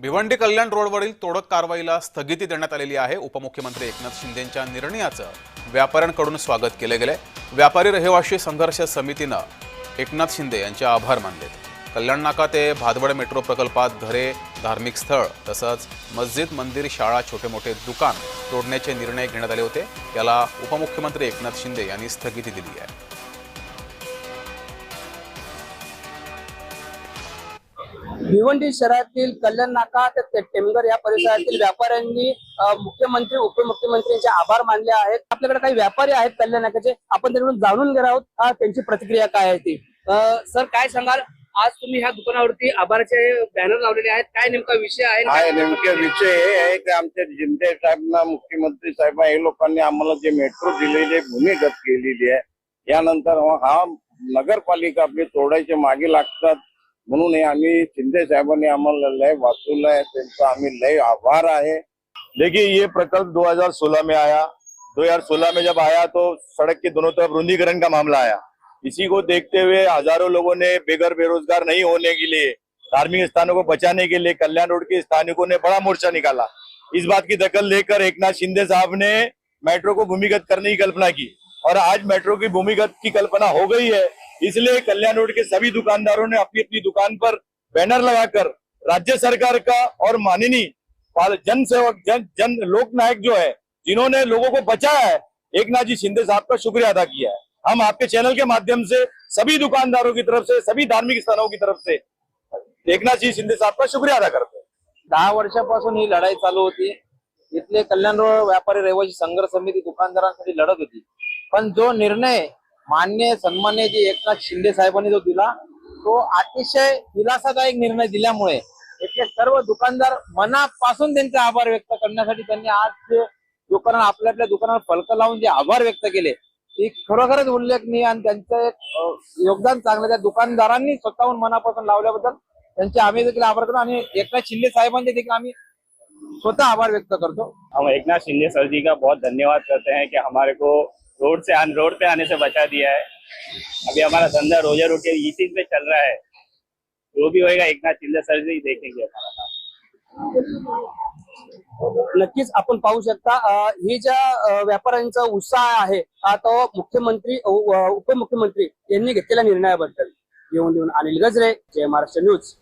भिवंडी कल्याण रोडवरील तोडक कारवाईला स्थगिती देण्यात आलेली आहे। उपमुख्यमंत्री एकनाथ शिंदेंच्या निर्णयाचं व्यापाऱ्यांकडून स्वागत केले गेले। व्यापारी रहिवासी संघर्ष समितीनं एकनाथ शिंदे यांचे आभार मानले। कल्याण नाका ते भादवड मेट्रो प्रकल्पात घरे, धार्मिक स्थळ तसंच मस्जिद, मंदिर, शाळा, छोटे मोठे दुकान तोडण्याचे निर्णय घेण्यात आले होते। याला उपमुख्यमंत्री एकनाथ शिंदे यांनी स्थगिती दिली आहे। भिवंडी शहरातील कल्याण नाका ते टेमघर या परिसरातील व्यापाऱ्यांनी मुख्यमंत्री उपमुख्यमंत्र्यांचे आभार मानले आहेत। आपल्याकडे काही व्यापारी आहेत कल्याण नाक्याचे, आपण त्यांच्याकडून जाणून घेणार आहोत त्यांची प्रतिक्रिया काय आहे ती। सर, काय सांगाल, आज तुम्ही ह्या दुकानावरती आभाराचे बॅनर लावलेले आहेत, काय नेमका विषय आहे? नेमका विषय हे आहे की आमच्या शिंदे साहेबांना, मुख्यमंत्री साहेब हे लोकांनी आम्हाला जे मेट्रो दिलेली भूमिगत केलेली आहे, यानंतर हा नगरपालिका आपली तोडायचे मागे लागतात म्हणून आम्ही शिंदे साहेबांनी आम्हाला लय वाचवलंय, त्यांचा आम्ही लय आभार है। देखिए, ये प्रकल्प 2016 में आया। 2016 में जब आया तो सड़क के दोनों तरफ रुंदीकरण का मामला आया। इसी को देखते हुए हजारों लोगों ने बेरोजगार नहीं होने के लिए, धार्मिक स्थानों को बचाने के लिए कल्याण रोड के स्थानिकों ने बड़ा मोर्चा निकाला। इस बात की दखल लेकर एकनाथ शिंदे साहब ने मेट्रो को भूमिगत करने की कल्पना की और आज मेट्रो की भूमिगत की कल्पना हो गई है। इसलिए कल्याण रोड के सभी दुकानदारों ने अपनी अपनी दुकान पर बैनर लगाकर राज्य सरकार का और माननीय जन सेवक जन लोकनायक जो है, जिन्होंने लोगों को बचाया है, एकनाथ जी शिंदे साहब का शुक्रिया अदा किया है। हम आपके चैनल के माध्यम से सभी दुकानदारों की तरफ से, सभी धार्मिक स्थानों की तरफ से एकनाथ जी शिंदे साहब का शुक्रिया अदा करते हैं। 10 वर्षापासून ही लढाई चालू होती। इथले कल्याण रोड व्यापारी रहिवासी संघर्ष समिती दुकानदारांसाठी लढत होती, पण जो निर्णय माननीय सन्माननीय जी एकनाथ शिंदे साहेबांनी जो दिला, तो अतिशय दिलासादायक निर्णय दिल्यामुळे इथले सर्व दुकानदार मनापासून त्यांचे आभार व्यक्त करण्यासाठी त्यांनी आज दुकानात आपल्या दुकानावर फलक लावून जे आभार व्यक्त केले, ती खरोखरच उल्लेखनीय आणि त्यांचं योगदान चांगलं। त्या दुकानदारांनी स्वतःहून मनापासून लावल्याबद्दल त्यांचे आम्ही देखील आभार करतो आणि एकनाथ शिंदे साहेबांचे देखील आम्ही स्वतः आभार व्यक्त करतो। हम एकनाथ शिंदे सर जी का बहुत धन्यवाद करते हैं कि हमारे को रोड पे आने से बचा दिया है। अभी हमारा धंधा रोजे रोटी इसी पे चल रहा है, जो भी होएगा एकनाथ शिंदे सर जी देखेंगे हमारा। नक्कीच आपण पाहू शकता ही ज्या व्यापाऱ्यांचा उत्साह आहे तो मुख्यमंत्री उपमुख्यमंत्री यांनी घेतलेल्या निर्णयाबद्दल। येऊन अनिल गजरे, जय महाराष्ट्र न्यूज।